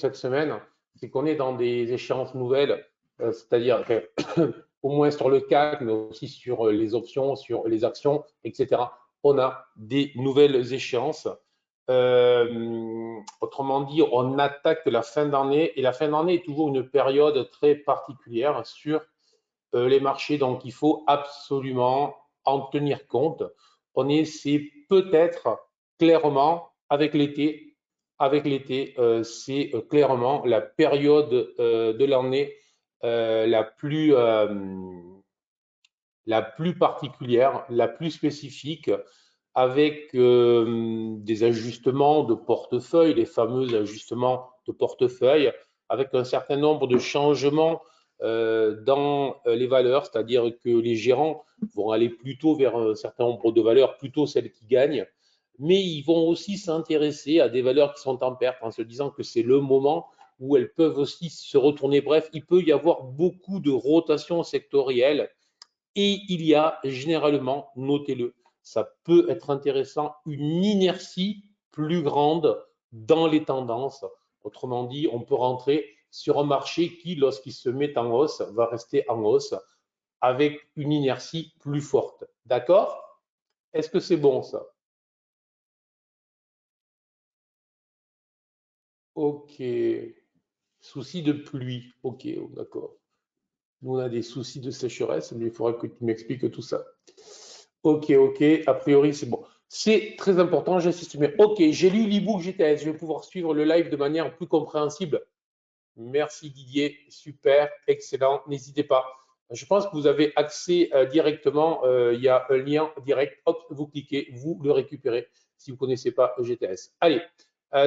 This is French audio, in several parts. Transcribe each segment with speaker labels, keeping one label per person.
Speaker 1: cette semaine, c'est qu'on est dans des échéances nouvelles, c'est-à-dire au moins sur le CAC, mais aussi sur les options, sur les actions, etc. On a des nouvelles échéances. Autrement dit, on attaque la fin d'année et la fin d'année est toujours une période très particulière sur les marchés, donc il faut absolument en tenir compte. C'est peut-être clairement c'est clairement la période de l'année la plus particulière, la plus spécifique, avec des ajustements de portefeuille, les fameux ajustements de portefeuille, avec un certain nombre de changements dans les valeurs, c'est-à-dire que les gérants vont aller plutôt vers un certain nombre de valeurs, plutôt celles qui gagnent, mais ils vont aussi s'intéresser à des valeurs qui sont en perte, en se disant que c'est le moment où elles peuvent aussi se retourner. Bref, il peut y avoir beaucoup de rotations sectorielles et il y a généralement, notez-le, ça peut être intéressant, une inertie plus grande dans les tendances. Autrement dit, on peut rentrer sur un marché qui, lorsqu'il se met en hausse, va rester en hausse avec une inertie plus forte. D'accord? Est-ce que c'est bon ça? Ok. Souci de pluie. Ok, d'accord. Nous, on a des soucis de sécheresse, mais il faudra que tu m'expliques tout ça. Ok, ok, a priori c'est bon. C'est très important, j'insiste bien. Ok, j'ai lu l'ebook GTS, je vais pouvoir suivre le live de manière plus compréhensible. Merci Didier, super, excellent, n'hésitez pas. Je pense que vous avez accès directement, il y a un lien direct, hop, vous cliquez, vous le récupérez si vous ne connaissez pas GTS. Allez,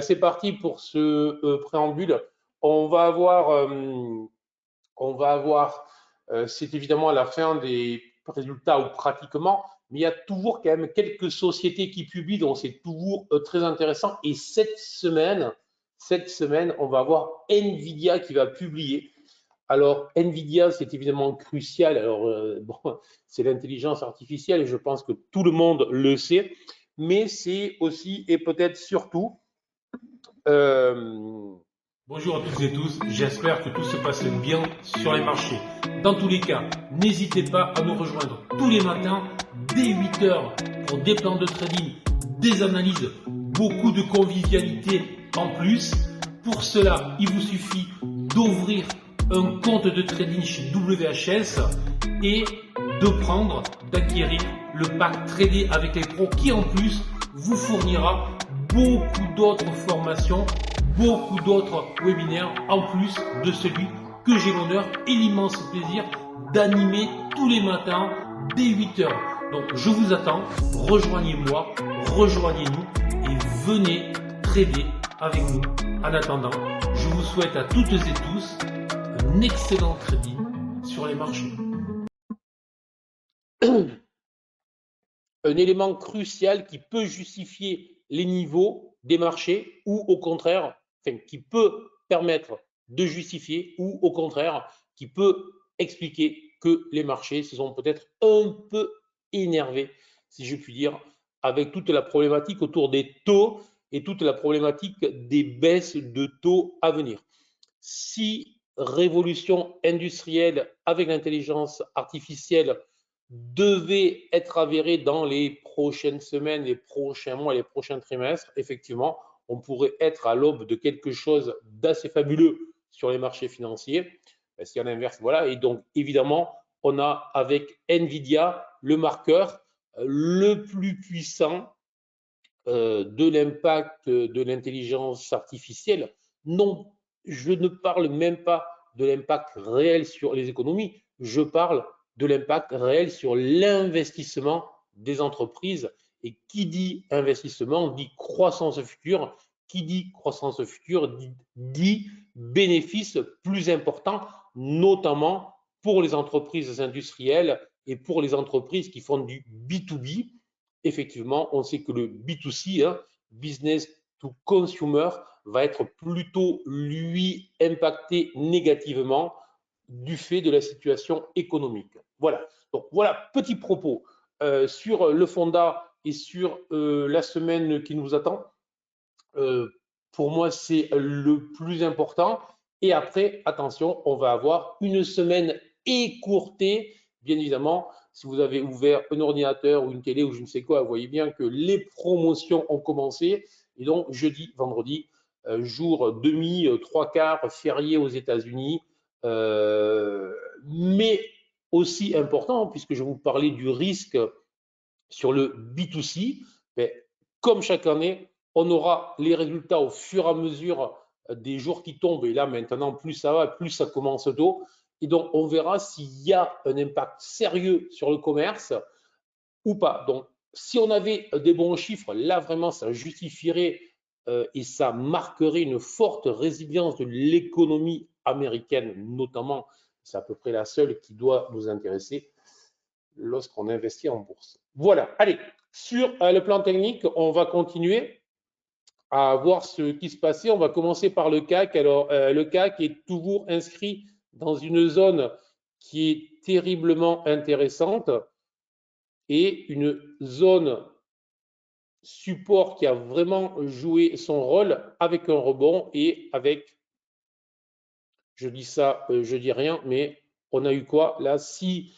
Speaker 1: c'est parti pour ce préambule. On va avoir, c'est évidemment à la fin des résultats ou pratiquement, mais il y a toujours quand même quelques sociétés qui publient, donc c'est toujours très intéressant. Et cette semaine, on va avoir Nvidia qui va publier. Alors, Nvidia, c'est évidemment crucial. Alors, bon, c'est l'intelligence artificielle et je pense que tout le monde le sait, mais c'est aussi et peut-être surtout
Speaker 2: Bonjour à toutes et tous, j'espère que tout se passe bien sur les marchés. Dans tous les cas, n'hésitez pas à nous rejoindre tous les matins dès 8h pour des plans de trading, des analyses, beaucoup de convivialité en plus. Pour cela, il vous suffit d'ouvrir un compte de trading chez WHS et d'acquérir le pack Trader avec les pros qui en plus vous fournira beaucoup d'autres formations, beaucoup d'autres webinaires en plus de celui que j'ai l'honneur et l'immense plaisir d'animer tous les matins dès 8h. Donc je vous attends, rejoignez-moi, rejoignez-nous et venez trader avec nous. En attendant, je vous souhaite à toutes et tous un excellent trading sur les marchés.
Speaker 1: Un élément crucial qui peut justifier les niveaux des marchés ou au contraire, enfin, qui peut permettre de justifier ou au contraire, qui peut expliquer que les marchés se sont peut-être un peu énervés, si je puis dire, avec toute la problématique autour des taux et toute la problématique des baisses de taux à venir. Si révolution industrielle avec l'intelligence artificielle devait être avérée dans les prochaines semaines, les prochains mois, les prochains trimestres, effectivement, on pourrait être à l'aube de quelque chose d'assez fabuleux sur les marchés financiers. S'il y a l'inverse, voilà. Et donc, évidemment, on a avec Nvidia le marqueur le plus puissant de l'impact de l'intelligence artificielle. Non, je ne parle même pas de l'impact réel sur les économies, je parle de l'impact réel sur l'investissement des entreprises. Et qui dit investissement dit croissance future. Qui dit croissance future dit bénéfices plus importants, notamment pour les entreprises industrielles et pour les entreprises qui font du B2B. Effectivement, on sait que le B2C, business to consumer, va être plutôt, lui, impacté négativement du fait de la situation économique. Voilà. Donc voilà, petit propos sur le Fonda et sur la semaine qui nous attend. Pour moi, c'est le plus important. Et après, attention, on va avoir une semaine écourtée. Bien évidemment, si vous avez ouvert un ordinateur ou une télé ou je ne sais quoi, vous voyez bien que les promotions ont commencé. Et donc, jeudi, vendredi, jour demi, trois quarts, férié aux États-Unis. Mais aussi important, puisque je vais vous parler du risque sur le B2C, mais comme chaque année, on aura les résultats au fur et à mesure des jours qui tombent. Et là, maintenant, plus ça va, plus ça commence tôt. Et donc, on verra s'il y a un impact sérieux sur le commerce ou pas. Donc, si on avait des bons chiffres, là, vraiment, ça justifierait et ça marquerait une forte résilience de l'économie américaine, notamment. C'est à peu près la seule qui doit nous intéresser lorsqu'on investit en bourse. Voilà, allez, sur le plan technique, on va continuer à voir ce qui se passait. On va commencer par le CAC. Alors, le CAC est toujours inscrit dans une zone qui est terriblement intéressante et une zone support qui a vraiment joué son rôle avec un rebond et avec, je dis ça, je dis rien, mais on a eu quoi là? Si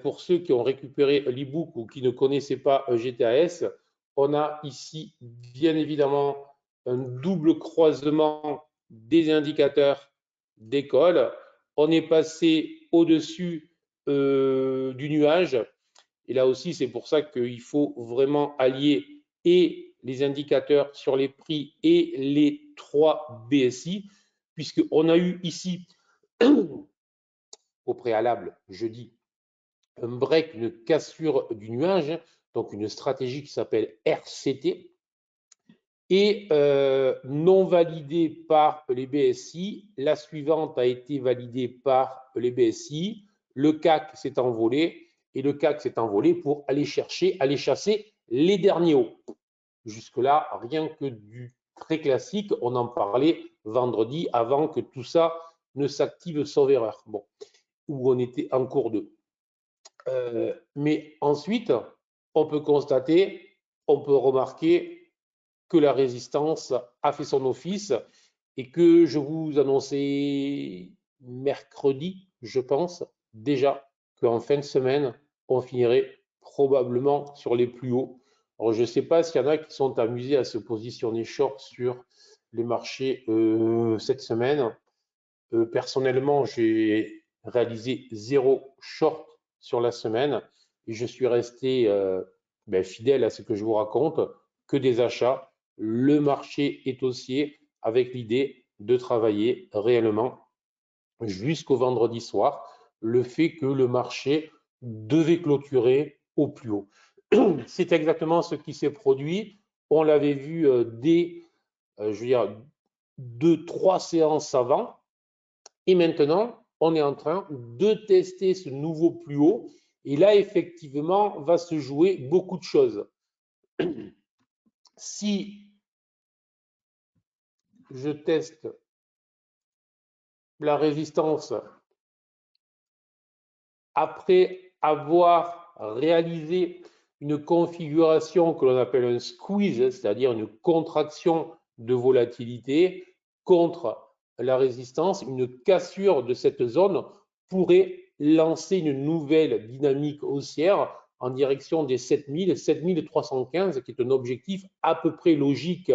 Speaker 1: pour ceux qui ont récupéré l'ebook ou qui ne connaissaient pas GTAS, on a ici bien évidemment un double croisement des indicateurs d'école. On est passé au-dessus du nuage. Et là aussi, c'est pour ça qu'il faut vraiment allier et les indicateurs sur les prix et les 3 BSI, puisqu'on a eu ici au préalable, jeudi, un break, une cassure du nuage, donc une stratégie qui s'appelle RCT, et non validée par les BSI. La suivante a été validée par les BSI. Le CAC s'est envolé et le CAC s'est envolé pour aller chercher, aller chasser les derniers hauts. Jusque-là, rien que du très classique. On en parlait vendredi avant que tout ça ne s'active sauf erreur. Bon, où on était en cours de. Mais ensuite, on peut constater, on peut remarquer que la résistance a fait son office et que je vous annonçais mercredi, je pense, déjà qu'en fin de semaine, on finirait probablement sur les plus hauts. Alors, je ne sais pas s'il y en a qui sont amusés à se positionner short sur les marchés cette semaine. Personnellement, j'ai réalisé 0 short sur la semaine et je suis resté fidèle à ce que je vous raconte, que des achats. Le marché est haussier avec l'idée de travailler réellement jusqu'au vendredi soir, le fait que le marché devait clôturer au plus haut. C'est exactement ce qui s'est produit. On l'avait vu dès, je veux dire, 2-3 séances avant. Et maintenant, on est en train de tester ce nouveau plus haut. Et là, effectivement, va se jouer beaucoup de choses. Si je teste la résistance après avoir réalisé une configuration que l'on appelle un squeeze, c'est-à-dire une contraction de volatilité contre la résistance, une cassure de cette zone pourrait lancer une nouvelle dynamique haussière en direction des 7000, 7315, qui est un objectif à peu près logique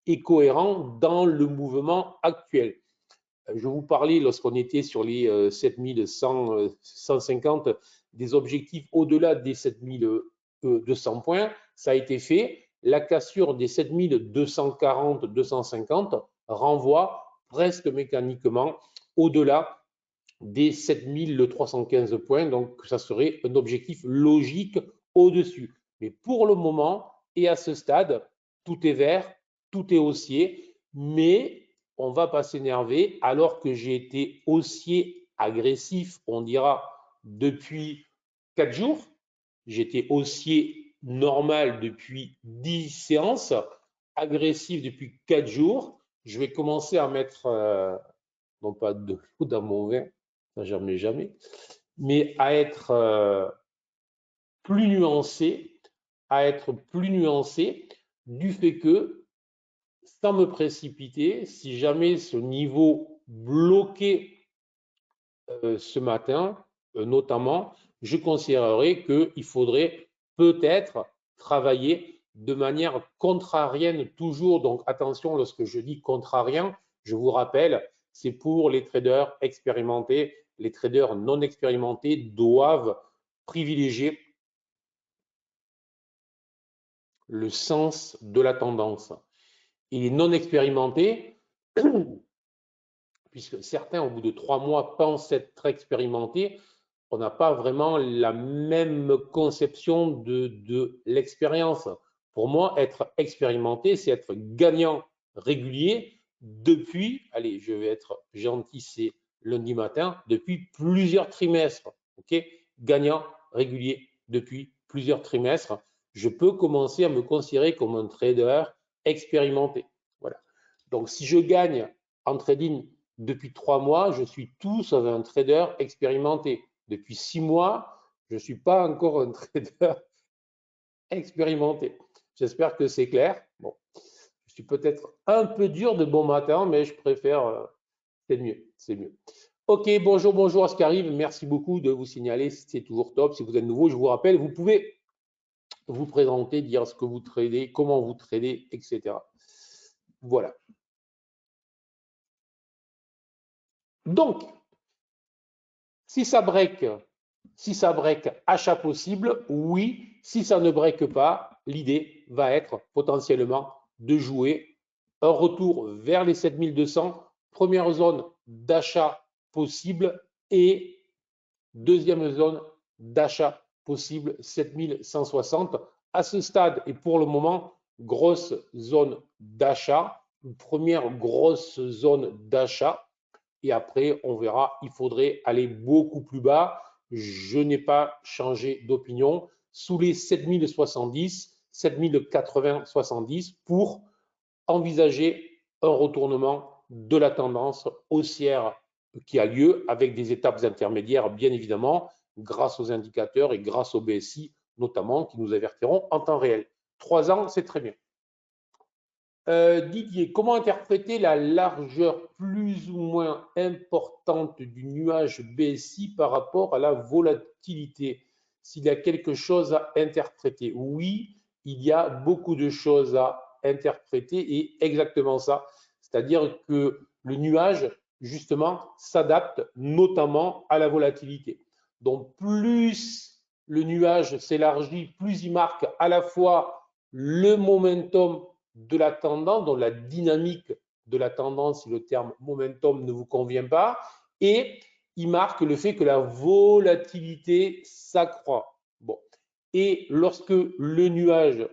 Speaker 1: et cohérent dans le mouvement actuel. Je vous parlais lorsqu'on était sur les 7150 des objectifs au-delà des 7200 points. Ça a été fait. La cassure des 7240-250 renvoie presque mécaniquement au-delà des 7315 points. Donc, ça serait un objectif logique au-dessus. Mais pour le moment et à ce stade, tout est vert, tout est haussier, mais on ne va pas s'énerver alors que j'ai été haussier agressif, on dira, depuis 4 jours. J'étais haussier normal depuis 10 séances, agressif depuis 4 jours. Je vais commencer à mettre, non pas de l'eau dans mon vin, ça jamais, mais à être plus nuancé, du fait que sans me précipiter, si jamais ce niveau bloqué ce matin, notamment, je considérerais qu'il faudrait peut-être travailler de manière contrarienne toujours. Donc attention, lorsque je dis contrarien, je vous rappelle, c'est pour les traders expérimentés. Les traders non expérimentés doivent privilégier le sens de la tendance. Et les non expérimentés, puisque certains, au bout de 3 mois, pensent être expérimentés, on n'a pas vraiment la même conception de l'expérience. Pour moi, être expérimenté, c'est être gagnant régulier depuis, allez, je vais être gentil, c'est lundi matin, depuis plusieurs trimestres. Ok, gagnant régulier depuis plusieurs trimestres. Je peux commencer à me considérer comme un trader expérimenté. Voilà. Donc, si je gagne en trading depuis 3 mois, je suis tout sauf un trader expérimenté. Depuis 6 mois, je ne suis pas encore un trader expérimenté. J'espère que c'est clair. Bon, je suis peut-être un peu dur de bon matin, mais je préfère, c'est mieux, c'est mieux. Ok, bonjour à ce qui arrive. Merci beaucoup de vous signaler, c'est toujours top. Si vous êtes nouveau, je vous rappelle, vous pouvez vous présenter, dire ce que vous tradez, comment vous tradez, etc. Voilà. Donc, si ça break, achat possible, oui. Si ça ne break pas, l'idée va être potentiellement de jouer un retour vers les 7200, première zone d'achat possible et deuxième zone d'achat possible 7160. À ce stade et pour le moment, grosse zone d'achat, première grosse zone d'achat. Et après, on verra, il faudrait aller beaucoup plus bas. Je n'ai pas changé d'opinion. Sous les 7070, 7080, 70 pour envisager un retournement de la tendance haussière qui a lieu avec des étapes intermédiaires, bien évidemment, grâce aux indicateurs et grâce au BSI, notamment, qui nous avertiront en temps réel. 3 ans, c'est très bien. Didier, comment interpréter la largeur plus ou moins importante du nuage BSI par rapport à la volatilité? S'il y a quelque chose à interpréter? Oui, il y a beaucoup de choses à interpréter et exactement ça. C'est-à-dire que le nuage, justement, s'adapte notamment à la volatilité. Donc, plus le nuage s'élargit, plus il marque à la fois le momentum de la tendance, dont la dynamique de la tendance, si le terme momentum ne vous convient pas, et il marque le fait que la volatilité s'accroît. Bon. Et lorsque le nuage,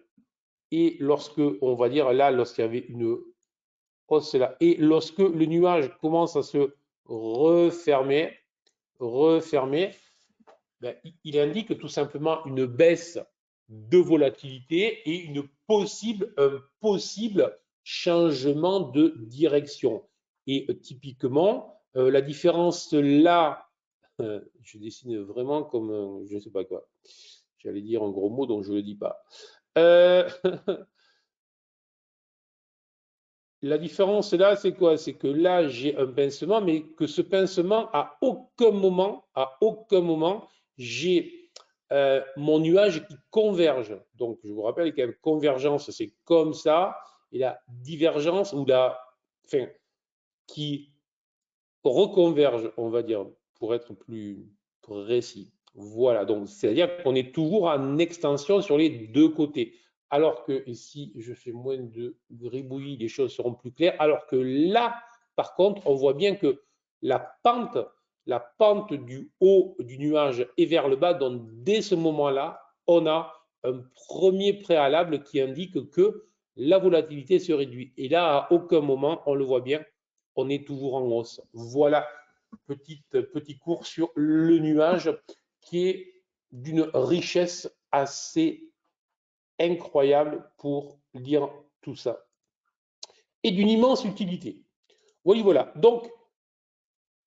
Speaker 1: et lorsque, on va dire là, lorsqu'il y avait une hausse là, et lorsque le nuage commence à se refermer, ben, il indique tout simplement une baisse de volatilité et un possible changement de direction. Et typiquement, la différence là, je dessine vraiment comme je ne sais pas quoi. J'allais dire un gros mot, donc je ne le dis pas. La différence là, c'est quoi? C'est que là, j'ai un pincement, mais que ce pincement, à aucun moment, j'ai mon nuage qui converge. Donc, je vous rappelle qu'il y a une convergence, c'est comme ça, et la divergence, ou qui reconverge, on va dire, pour être plus précis. Voilà, donc c'est-à-dire qu'on est toujours en extension sur les deux côtés. Alors que ici, je fais moins de gribouillis, les choses seront plus claires. Alors que là, par contre, on voit bien que la pente du haut du nuage est vers le bas. Donc, dès ce moment-là, on a un premier préalable qui indique que la volatilité se réduit. Et là, à aucun moment, on le voit bien, on est toujours en hausse. Voilà, petit cours sur le nuage qui est d'une richesse assez incroyable pour lire tout ça. Et d'une immense utilité. Oui, voilà. Donc,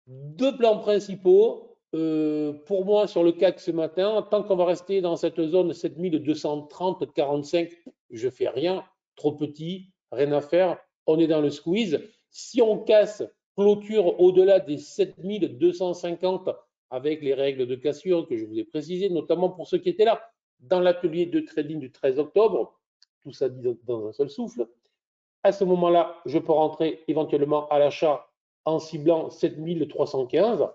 Speaker 1: deux plans principaux. Pour moi, sur le CAC ce matin, tant qu'on va rester dans cette zone 7230-45, je ne fais rien, trop petit, rien à faire. on est dans le squeeze. Si on casse clôture au-delà des 7250 avec les règles de cassure que je vous ai précisées, notamment pour ceux qui étaient là dans l'atelier de trading du 13 octobre, tout ça dit dans un seul souffle. À ce moment-là, je peux rentrer éventuellement à l'achat en ciblant 7315.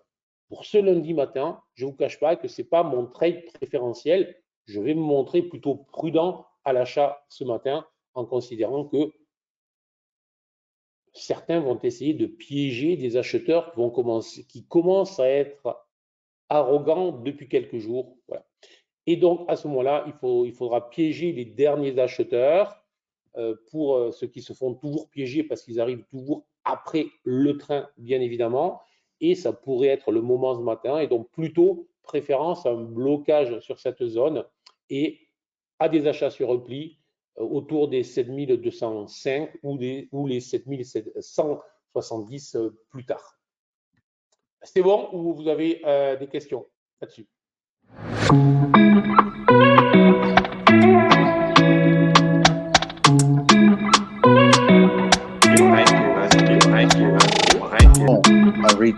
Speaker 1: Pour ce lundi matin, je ne vous cache pas que ce n'est pas mon trade préférentiel. Je vais me montrer plutôt prudent à l'achat ce matin en considérant que certains vont essayer de piéger des acheteurs qui commencent à être arrogants depuis quelques jours. Voilà. Et donc, à ce moment-là, il faudra piéger les derniers acheteurs pour ceux qui se font toujours piéger parce qu'ils arrivent toujours après le train, bien évidemment. Et ça pourrait être le moment ce matin. Et donc, plutôt préférence à un blocage sur cette zone et à des achats sur repli autour des 7205 ou les 7170 plus tard. C'est bon ou vous avez des questions là-dessus?
Speaker 3: I read